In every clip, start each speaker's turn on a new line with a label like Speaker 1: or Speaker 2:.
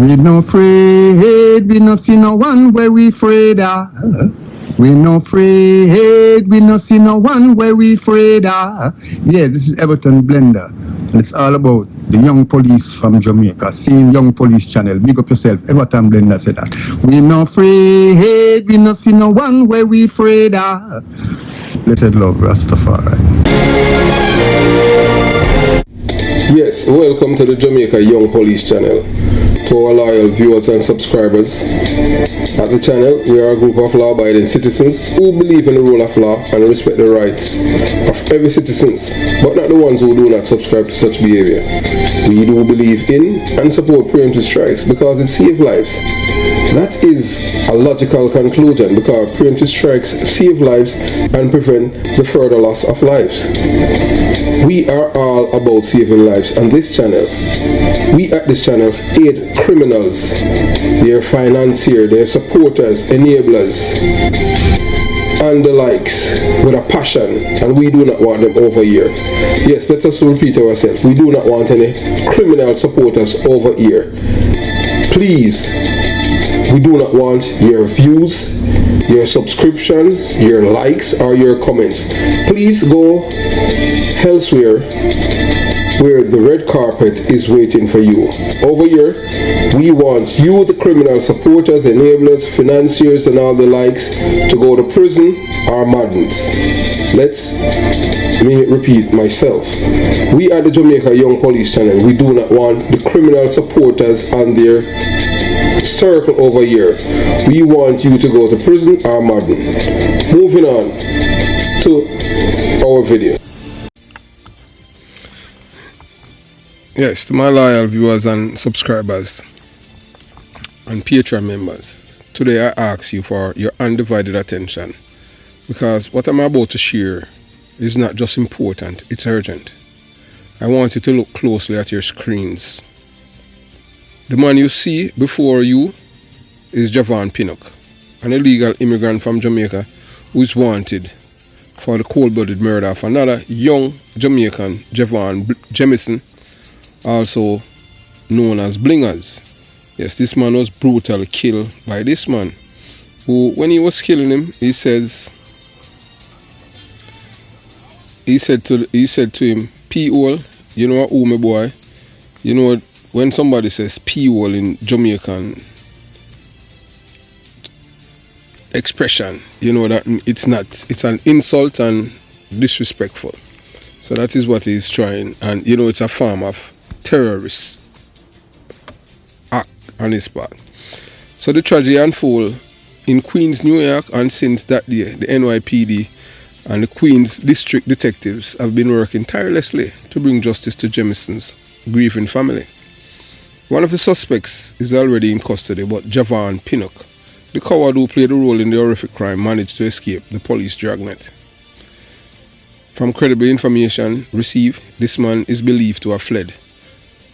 Speaker 1: We no afraid, we no see no one where we afraid of. We no afraid, we no see no one where we afraid of. Yeah, this is Everton Blender. And it's all about the young police from Jamaica, seeing Young Police Channel. Big up yourself, Everton Blender said that. We no afraid, we no see no one where we afraid of. Blessed love, Rastafari.
Speaker 2: Yes, welcome to the Jamaica Young Police Channel. To our loyal viewers and subscribers, at the channel we are a group of law-abiding citizens who believe in the rule of law and respect the rights of every citizen, but not the ones who do not subscribe to such behavior. We do believe in and support preemptive strikes because it saves lives. That is a logical conclusion because preemptive strikes save lives and prevent the further loss of lives. We are all about saving lives on this channel. We at this channel aid criminals, their financiers, their supporters, enablers, and the likes with a passion, and we do not want them over here. Yes, let us repeat ourselves. We do not want any criminal supporters over here. Please, we do not want your views, your subscriptions, your likes, or your comments. Please go elsewhere where the red carpet is waiting for you. Over here, we want you, the criminal supporters, enablers, financiers, and all the likes, to go to prison or madness. Let me repeat myself. We at the Jamaica Young Police Channel, we do not want the criminal supporters and their circle over here. We want you to go to prison or madness. Moving on to our video. Yes, to my loyal viewers and subscribers and Patreon members, today I ask you for your undivided attention because what I'm about to share is not just important, it's urgent. I want you to look closely at your screens. The man you see before you is Javon Pinnock, an illegal immigrant from Jamaica who is wanted for the cold-blooded murder of another young Jamaican, Javon Jemison, also known as Blingers. Yes, this man was brutally killed by this man who, when he was killing him, he said to him, P-hole, you know who, my boy? You know, when somebody says P-hole in Jamaican expression, you know that it's an insult and disrespectful. So that is what he's trying, and you know it's a form of terrorist act on his part. So the tragedy unfolded in Queens, New York, and since that day, the NYPD and the Queens District Detectives have been working tirelessly to bring justice to Jemison's grieving family. One of the suspects is already in custody, but Javon Pinnock, the coward who played a role in the horrific crime, managed to escape the police dragnet. From credible information received, this man is believed to have fled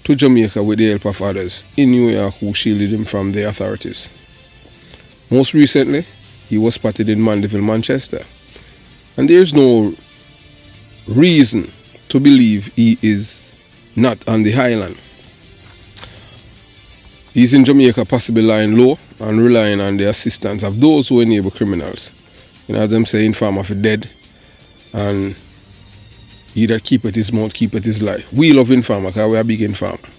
Speaker 2: to Jamaica with the help of others in New York who shielded him from the authorities. Most recently, he was spotted in Mandeville, Manchester, and there is no reason to believe he is not on the island. He is in Jamaica, possibly lying low and relying on the assistance of those who enable criminals. You know, as them say, inform of the dead, and he that keepeth his mouth, keepeth his life. We love informer because we are big informer.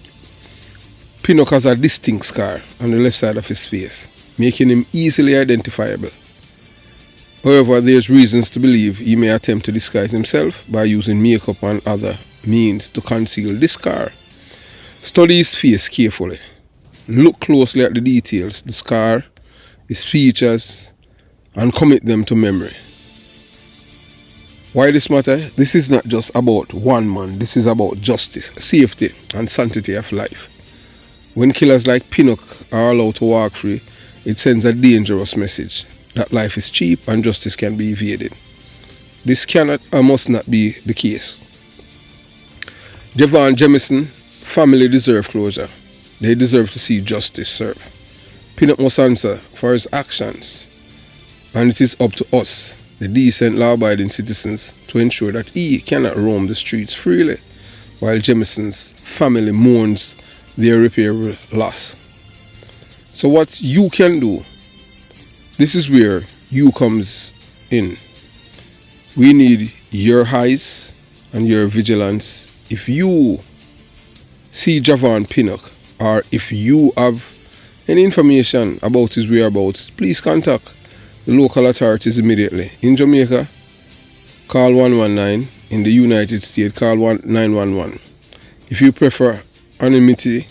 Speaker 2: Pinnock has a distinct scar on the left side of his face, making him easily identifiable. However, there's reasons to believe he may attempt to disguise himself by using makeup and other means to conceal this scar. Study his face carefully. Look closely at the details, the scar, his features, and commit them to memory. Why this matter? This is not just about one man. This is about justice, safety, and sanctity of life. When killers like Pinnock are allowed to walk free, it sends a dangerous message that life is cheap and justice can be evaded. This cannot and must not be the case. Javon Jemison family deserve closure. They deserve to see justice served. Pinnock must answer for his actions, and it is up to us, the decent law-abiding citizens, to ensure that he cannot roam the streets freely while Jemison's family mourns their irreparable loss. So what you can do, this is where you comes in. We need your eyes and your vigilance. If you see Javon Pinnock, or if you have any information about his whereabouts, please contact the local authorities immediately. In Jamaica, call 119. In the United States, call 911. If you prefer anonymity,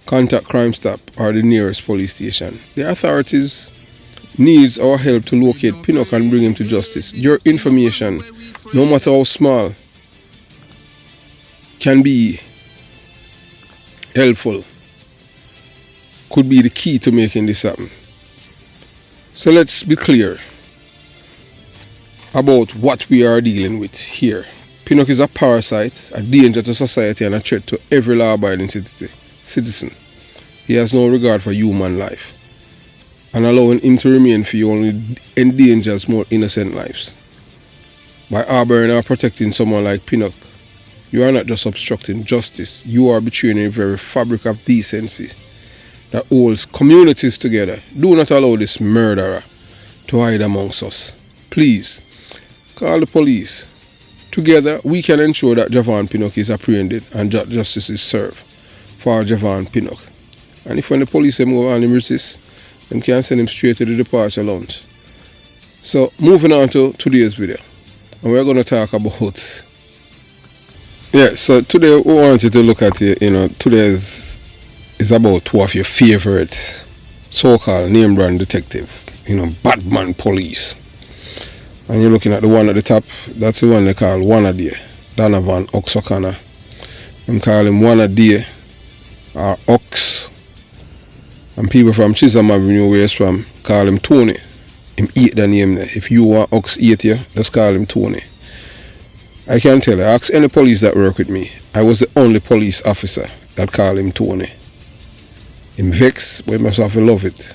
Speaker 2: contact Crime Stop or the nearest police station. The authorities needs our help to locate Pinnock and bring him to justice. Your information, no matter how small, can be helpful, could be the key to making this happen. So let's be clear about what we are dealing with here. Pinnock is a parasite, a danger to society, and a threat to every law-abiding citizen. He has no regard for human life, and allowing him to remain free only endangers more innocent lives. By harboring or protecting someone like Pinnock, you are not just obstructing justice, you are betraying the very fabric of decency that holds communities together. Do not allow this murderer to hide amongst us. Please, call the police. Together, we can ensure that Javon Pinnock is apprehended and justice is served for Javon Pinnock. And if when the police go and him resist, them can send him straight to the departure lounge. So, moving on to today's video. And we're going to talk about... so today we wanted to look at, today's is about two of your favorite so-called name brand detective, Batman police. And you're looking at the one at the top, that's the one they call One A Day, Donovan Ox O'Connor. Them call him One A Day or Ox. And people from Chisholm Avenue, where he's from, call him Tony. Him eat the name there. If you want Ox eat you, just call him Tony. I can tell you, ask any police that work with me, I was the only police officer that call him Tony. Him vex, but he must have to love it.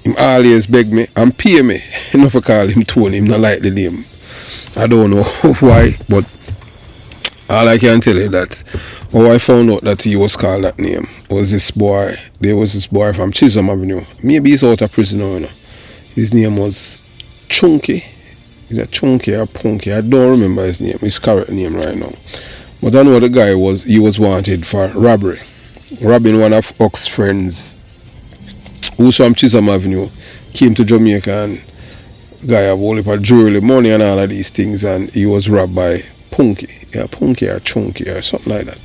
Speaker 2: Him always beg me and pay me. Enough to call him Tony, him not like the name. I don't know why, but all I can tell you that how I found out that he was called that name was this boy. There was this boy from Chisholm Avenue. Maybe he's out of prison now. His name was Chunky. Is that Chunky or Punky? I don't remember his name, his correct name right now. But I know the guy was wanted for robbery. Robbing one of Ox's friends who's from Chisholm Avenue, came to Jamaica, and guy have all of jewelry, money and all of these things, and he was robbed by Punky. Yeah, Punky or Chunky or something like that.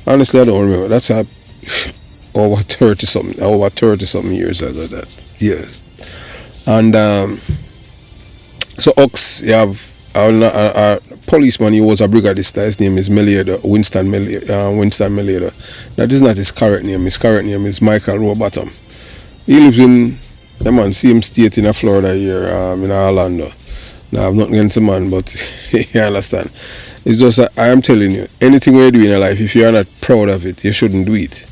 Speaker 2: Honestly, I don't remember. That's over 30 something years after that. Yeah. And so Ox, you have a policeman. He was a brigadista. His name is Winston Meliado. That is not his correct name. His correct name is Michael Rowbottom. He lives in same state in Florida here, in Orlando. Now I'm not against the man, but you understand. It's just I am telling you, anything you do in your life, if you are not proud of it, you shouldn't do it.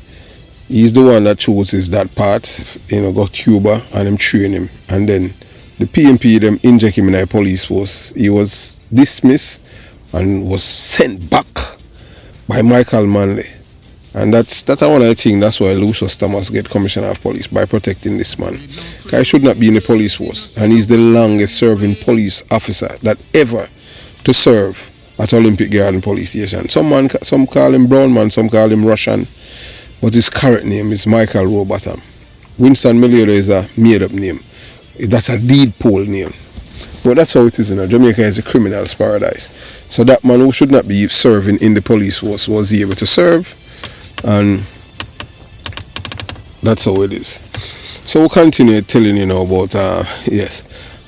Speaker 2: He's the one that chooses that part, got Cuba and him train him, and then the PMP them inject him in a police force. He was dismissed and was sent back by Michael Manley. And that's one of the things, that's why Lucius Thomas get Commissioner of Police, by protecting this man. He should not be in the police force, and he's the longest serving police officer that ever to serve at Olympic Garden Police Station. Some call him Brown Man, some call him Russian, but his current name is Michael Rowbottom. Winston Meliado is a made-up name. That's a deed poll name. But that's how it is. Jamaica is a criminal's paradise. So that man who should not be serving in the police force was able to serve, and that's how it is. So we'll continue telling you now about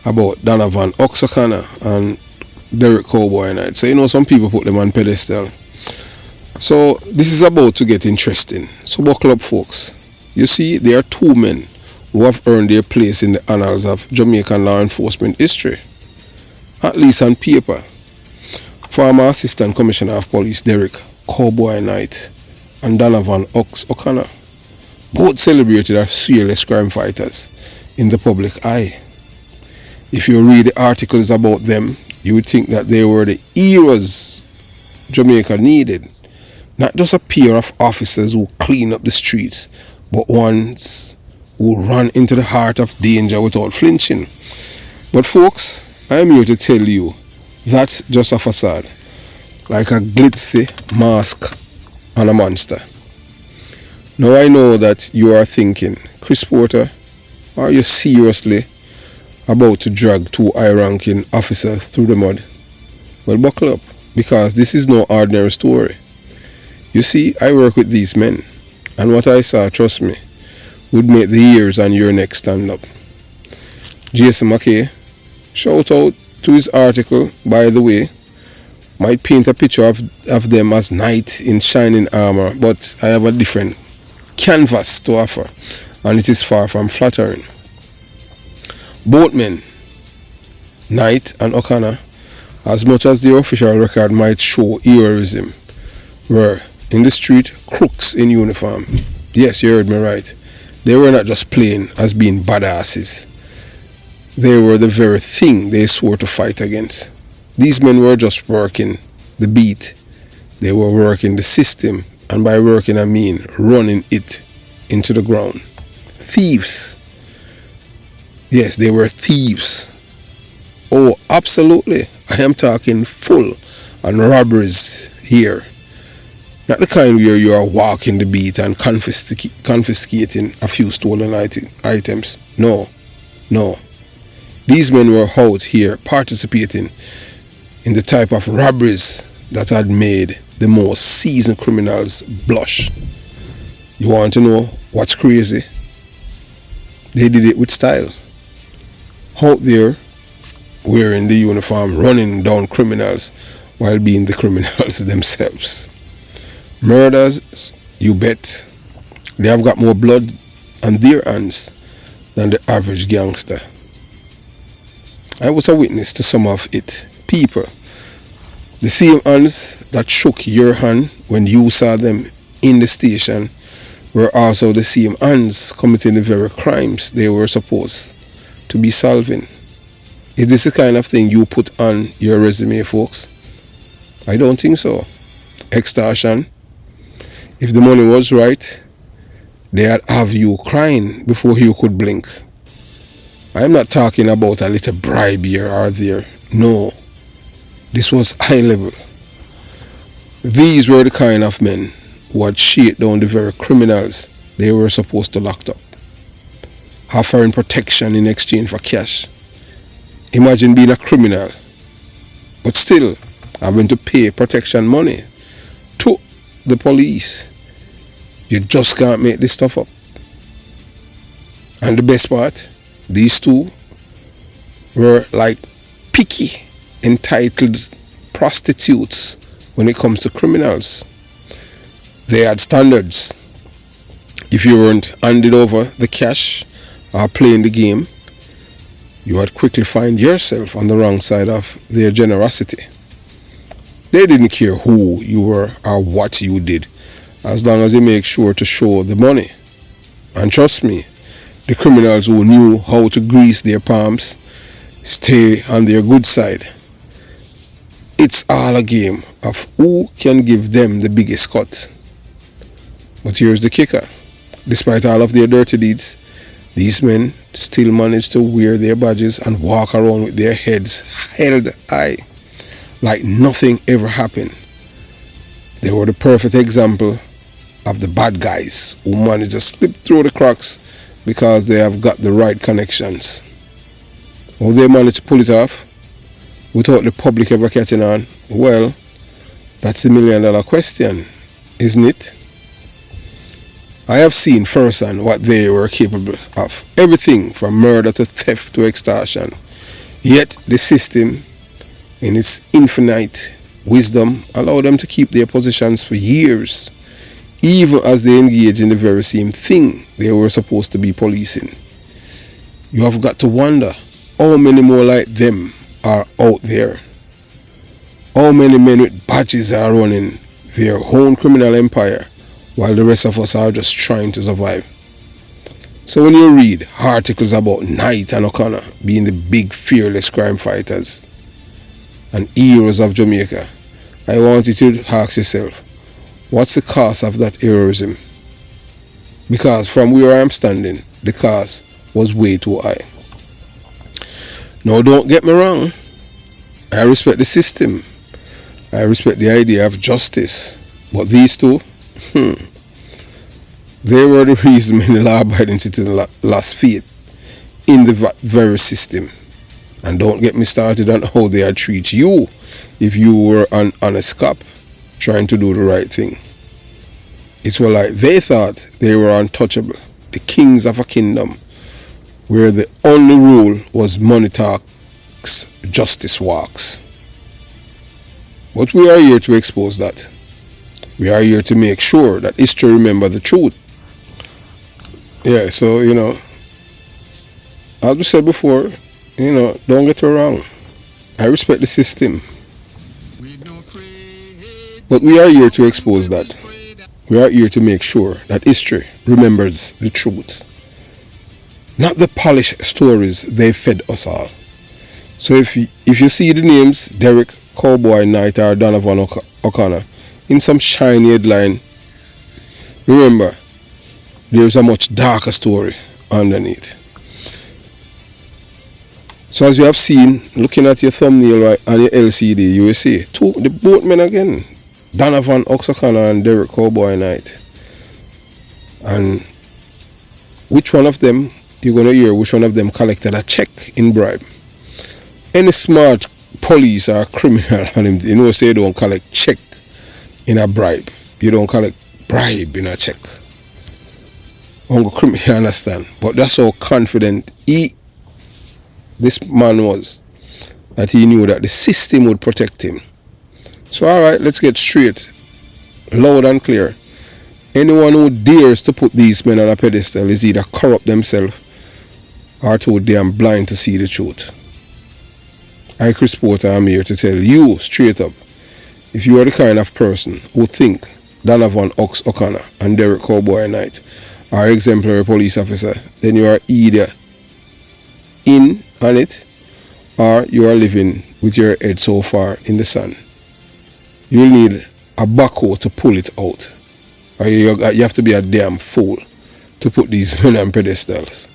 Speaker 2: about Donovan Ox O'Connor and Derek Cowboy Knight. So some people put them on pedestal. So this is about to get interesting. So buckle up, folks. You see, there are two men who have earned their place in the annals of Jamaican law enforcement history, at least on paper. Former Assistant Commissioner of Police Derek Cowboy Knight and Donovan Ox O'Connor, both celebrated as fearless crime fighters in the public eye. If you read the articles about them, you would think that they were the heroes Jamaica needed. Not just a pair of officers who clean up the streets, but ones who run into the heart of danger without flinching. But folks, I am here to tell you, that's just a facade, like a glitzy mask on a monster. Now I know that you are thinking, Chris Porter, are you seriously about to drag two high-ranking officers through the mud? Well, buckle up, because this is no ordinary story. You see, I work with these men, and what I saw, trust me, would make the hairs on your neck stand up. Jason McKay, shout out to his article, by the way, might paint a picture of them as knights in shining armor, but I have a different canvas to offer, and it is far from flattering. Both men, Knight and O'Connor, as much as their official record might show heroism, were in the street crooks in uniform. Yes, you heard me right. They were not just playing as being badasses. They were the very thing they swore to fight against. These men were just working the beat. They were working the system, and by working I mean running it into the ground. Thieves. Yes, they were thieves. Oh, absolutely. I am talking full on robberies here. Not the kind where you are walking the beat and confiscating a few stolen items. No. These men were out here participating in the type of robberies that had made the most seasoned criminals blush. You want to know what's crazy? They did it with style. Out there, wearing the uniform, running down criminals while being the criminals themselves. Murders, you bet, they have got more blood on their hands than the average gangster. I was a witness to some of it. People, the same hands that shook your hand when you saw them in the station were also the same hands committing the very crimes they were supposed to be solving. Is this the kind of thing you put on your resume, folks? I don't think so. Extortion. If the money was right, they'd have you crying before you could blink. I'm not talking about a little bribe here or there. No. This was high level. These were the kind of men who had shaped down the very criminals they were supposed to lock up, offering protection in exchange for cash. Imagine being a criminal, but still having to pay protection money to the police. You just can't make this stuff up. And the best part, these two were like picky, entitled prostitutes when it comes to criminals. They had standards. If you weren't handed over the cash or playing the game, you would quickly find yourself on the wrong side of their generosity. They didn't care who you were or what you did, as long as they make sure to show the money. And trust me, the criminals who knew how to grease their palms stay on their good side. It's all a game of who can give them the biggest cut. But here's the kicker. Despite all of their dirty deeds, these men still manage to wear their badges and walk around with their heads held high, like nothing ever happened. They were the perfect example of the bad guys who manage to slip through the cracks because they have got the right connections. How they manage to pull it off without the public ever catching on? Well, that's the $1 million question, isn't it? I have seen firsthand what they were capable of. Everything from murder to theft to extortion. Yet the system, in its infinite wisdom, allowed them to keep their positions for years, even as they engage in the very same thing they were supposed to be policing. You have got to wonder, how many more like them are out there? How many men with badges are running their own criminal empire, while the rest of us are just trying to survive? So when you read articles about Knight and O'Connor being the big fearless crime fighters and heroes of Jamaica, I want you to ask yourself, What's the cost of that heroism? Because from where I'm standing, the cost was way too high. Now, don't get me wrong. I respect the system. I respect the idea of justice. But these two, they were the reason many law-abiding citizens lost faith in the very system. And don't get me started on how they had treat you if you were an honest cop trying to do the right thing. It's well like they thought they were untouchable, the kings of a kingdom, where the only rule was money talks, justice walks. But we are here to expose that. We are here to make sure that history remember the truth. Yeah, so, as we said before, don't get me wrong. I respect the system. But we are here to expose that. We are here to make sure that history remembers the truth. Not the polished stories they fed us all. So if you see the names Derek Cowboy Knight or Donovan O'Connor in some shiny headline, remember, there's a much darker story underneath. So as you have seen, looking at your thumbnail right on your LCD, you will see the both men again, Donovan O'Connor and Derek Cowboy Knight. And which one of them, you're going to hear which one of them collected a check in bribe. Any smart police or criminal, say you don't collect check in a bribe. You don't collect bribe in a check. You understand? But that's how confident this man was, that he knew that the system would protect him. So alright, let's get straight, loud and clear. Anyone who dares to put these men on a pedestal is either corrupt themselves or too damn blind to see the truth. I, Chris Porter, am here to tell you straight up, if you are the kind of person who think Donovan O'Connor and Derek Cowboy Knight are exemplary police officer, then you are either in on it or you are living with your head so far in the sun. You'll need a backhoe to pull it out, or you have to be a damn fool to put these men on pedestals.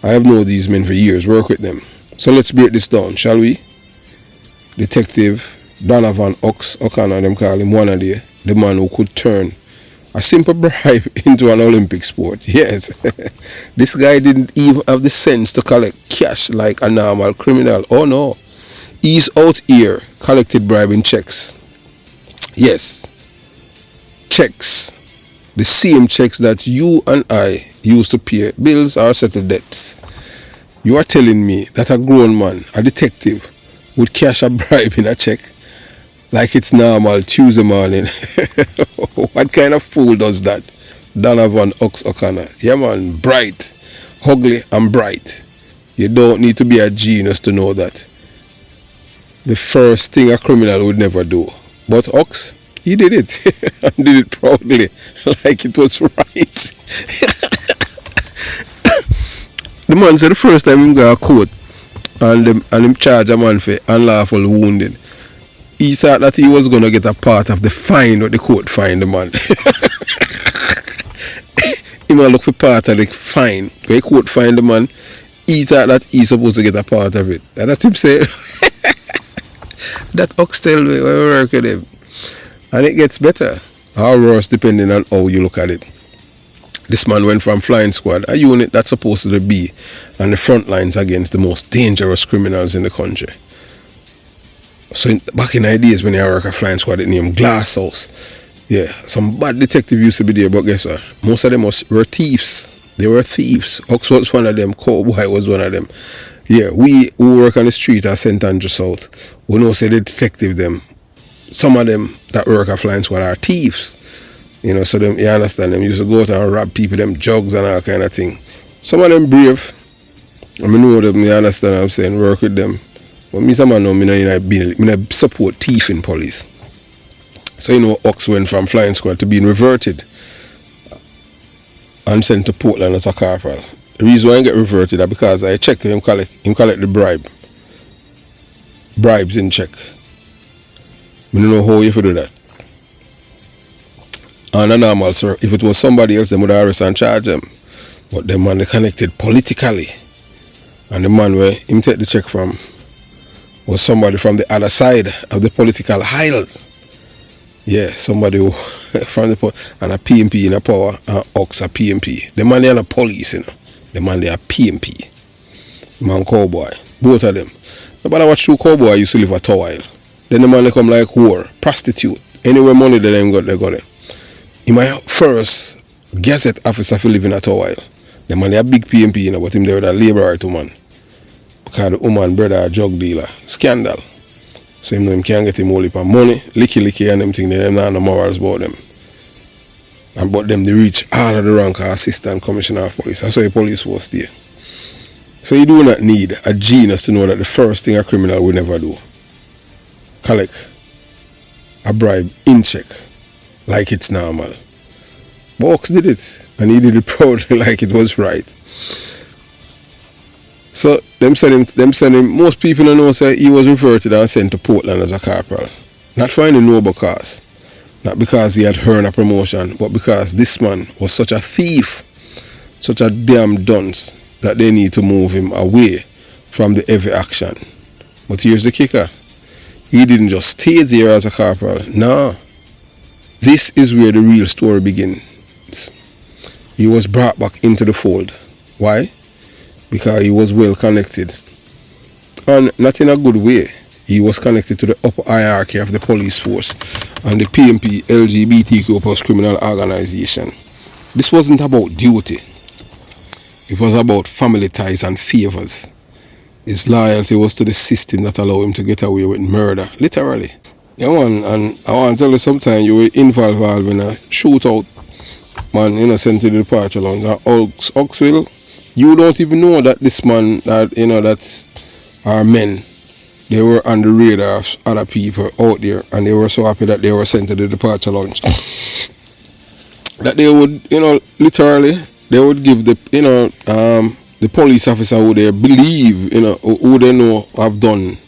Speaker 2: I have known these men for years, work with them. So let's break this down, shall we? Detective Donovan O'Connor, them call him one of the man who could turn a simple bribe into an Olympic sport. Yes, this guy didn't even have the sense to collect cash like a normal criminal. Oh no, he's out here collected bribing checks. Yes, checks. The same checks that you and I used to pay bills or settle debts. You are telling me that a grown man, a detective, would cash a bribe in a check like it's normal Tuesday morning? What kind of fool does that? Donovan O'Connor. Yeah man, bright, ugly and bright. You don't need to be a genius to know that. The first thing a criminal would never do. But Ox, he did it. And did it proudly, like it was right. The man said the first time he got a court and him charge a man for unlawful wounding, he thought that he was going to get a part of the fine that the court fined the man. He might look for part of the fine. When the court fined the man, he thought that he's supposed to get a part of it. And that him said, that Ox tell me when we work with him. And it gets better or worse depending on how you look at it. This man went from flying squad, a unit that's supposed to be on the front lines against the most dangerous criminals in the country. So back in the days when I work a flying squad, it named Glass House. Yeah, some bad detective used to be there, but guess what? Most of them were thieves. They were thieves. Ox was one of them. Cowboy was one of them. Yeah, we who work on the street at St. Andrew South, we know say the detective them. Some of them that work at flying squad are thieves. So them, you understand, them used to go out and rob people, them jugs and all kind of thing. Some of them brave. I know them, you understand what I'm saying, work with them. But me, some of them know, I support thief in police. So Ox went from flying squad to being reverted and sent to Portland as a corporal. The reason why I get reverted is because I check him collect the bribe. Bribes in check. I don't know how you do that. on a normal, sir. If it was somebody else, they would arrest and charge them. But the man they connected politically. And the man where him take the check from was somebody from the other side of the political aisle. Yeah, somebody who from the and a PMP in a power and Ox a PMP. The man they are not police, you know. The man they are PMP. Man cowboy. Both of them. Nobody watch true cowboy used to live at Tower. Then the man they come like whore, prostitute. Anywhere money they them got, they got it. In my first Gazette officer for living at Tower. The man they a big PMP, you know, but him there with a labourer to man. Because the woman brother a drug dealer. Scandal. So him know him can't get him all heap of money, licky and them thing, they not no morals about them. And but them they reach all of the rank of assistant commissioner of police. That's why the police was there. So you do not need a genius to know that the first thing a criminal will never do. Collect a bribe in check like it's normal. Box did it, and he did it proudly like it was right. So them send him. Most people don't know say he was reverted and sent to Portland as a corporal. Not for any noble cause, not because he had earned a promotion, but because this man was such a thief, such a damn dunce that they need to move him away from the heavy action. But here's the kicker: he didn't just stay there as a corporal. No, this is where the real story begins. He was brought back into the fold. Why? Because he was well connected. And not in a good way. He was connected to the upper hierarchy of the police force and the PMP LGBTQ plus criminal organization. This wasn't about duty. It was about family ties and favors. His loyalty was to the system that allowed him to get away with murder. Literally. Yeah, man, and I want to tell you sometime you were involved in a shootout, man, you know, sent to the departure lounge. Oxville, you don't even know that this man, that, you know, that's our men, they were on the radar of other people out there, and they were so happy that they were sent to the departure lounge. That they would, you know, literally, they would give the, you know, the police officer who they believe, you know, who they know have done,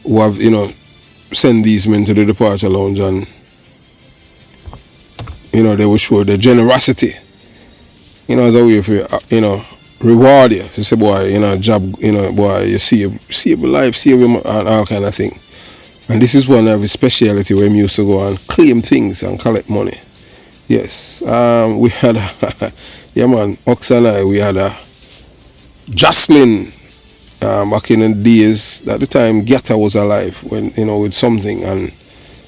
Speaker 2: who have, you know, send these men to the departure lounge, and, you know, they would show their generosity, you know, as a way for, you know, reward you. You say, boy, you know, job, you know, boy, you save a life, save him, and all kind of thing. And this is one of his speciality where he used to go and claim things and collect money. Yes, we had a, yeah man, Ox and I, we had a Jocelyn back in the days. At the time, Gata was alive, when, you know, with something, and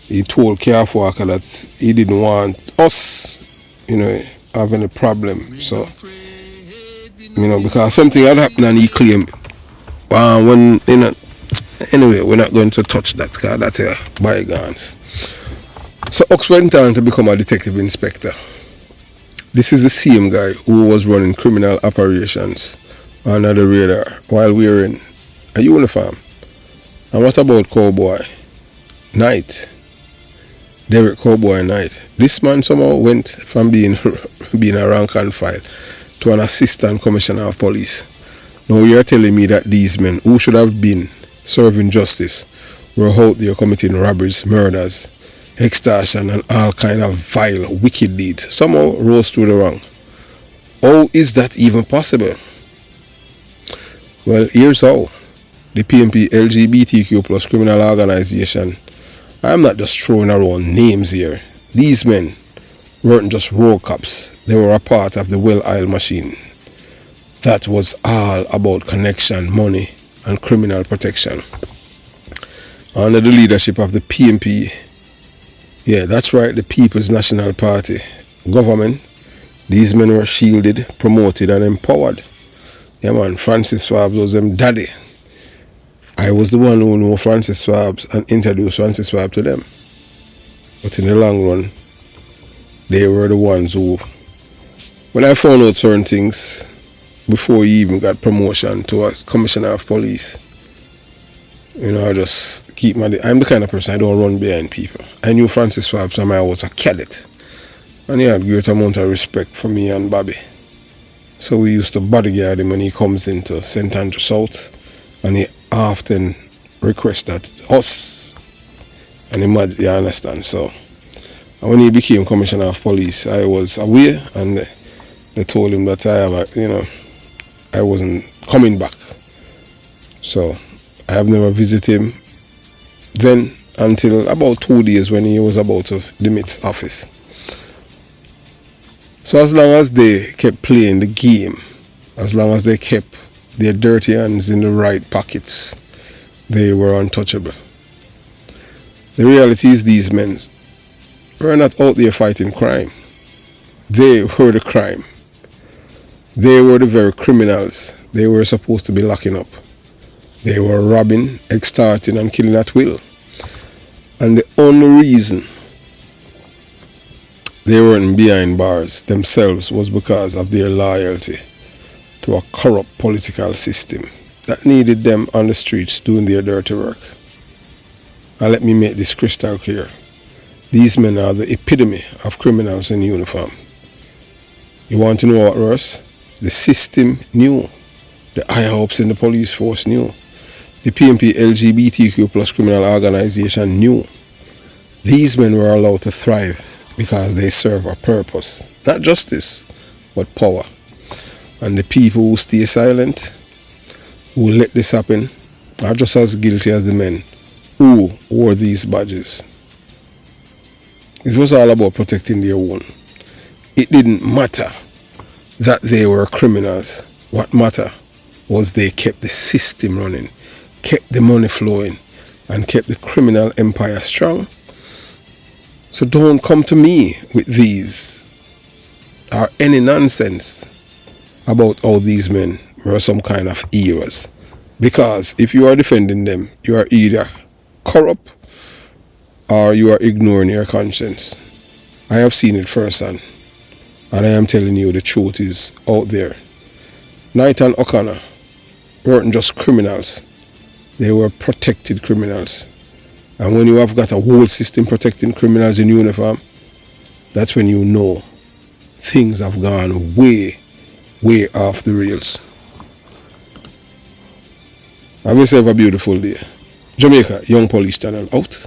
Speaker 2: he told Carefalker that he didn't want us, you know, having a problem. So, you know, because something had happened and he claimed. When, you know, anyway, we're not going to touch that, because that's bygones. So Ox went on to become a detective inspector. This is the same guy who was running criminal operations under the radar while wearing a uniform. And what about Cowboy Knight? Derek Cowboy Knight. This man somehow went from being a rank and file to an assistant commissioner of police. Now you're telling me that these men who should have been serving justice were out there committing robberies, murders, extortion, and all kind of vile, wicked deeds. Somehow rose through the rank. How is that even possible? Well, here's how. The PMP LGBTQ plus criminal organization. I'm not just throwing around names here. These men weren't just road cops. They were a part of the well-oiled machine. That was all about connection, money, and criminal protection. Under the leadership of the PMP, yeah, that's right, the People's National Party government, these men were shielded, promoted, and empowered. Yeah, man, Francis Forbes was them daddy. I was the one who knew Francis Forbes and introduced Francis Forbes to them. But in the long run, they were the ones who, when I found out certain things, before he even got promotion to a commissioner of police, you know, I just keep my... I'm the kind of person, I don't run behind people. I knew Francis Forbes when I was a cadet, and he had great amount of respect for me and Bobby. So we used to bodyguard him when he comes into St. Andrew South, and he often requests that us, and you understand. So And when he became commissioner of police, I was aware, and they told him that I wasn't coming back. So I have never visited him then until about 2 days when he was about to demit office. So as long as they kept playing the game, as long as they kept their dirty hands in the right pockets, they were untouchable. The reality is these men were not out there fighting crime. They were the crime. They were the very criminals they were supposed to be locking up. They were robbing, extorting, and killing at will. And the only reason they weren't behind bars themselves was because of their loyalty to a corrupt political system that needed them on the streets doing their dirty work. And let me make this crystal clear. These men are the epitome of criminals in uniform. You want to know what worse? The system knew. The higher ups in the police force knew. The PMP LGBTQ plus criminal organization knew. These men were allowed to thrive because they serve a purpose. Not justice, but power. And the people who stay silent, who let this happen, are just as guilty as the men who wore these badges. It was all about protecting their own. It didn't matter that they were criminals. What mattered was they kept the system running, kept the money flowing, and kept the criminal empire strong. So don't come to me with these or any nonsense about how these men were some kind of heroes. Because if you are defending them, you are either corrupt or you are ignoring your conscience. I have seen it firsthand, and I am telling you the truth is out there. Knight and O'Connor weren't just criminals, they were protected criminals. And when you have got a whole system protecting criminals in uniform, that's when you know things have gone way, way off the rails. Have yourself a beautiful day. Jamaica Young Police Channel out.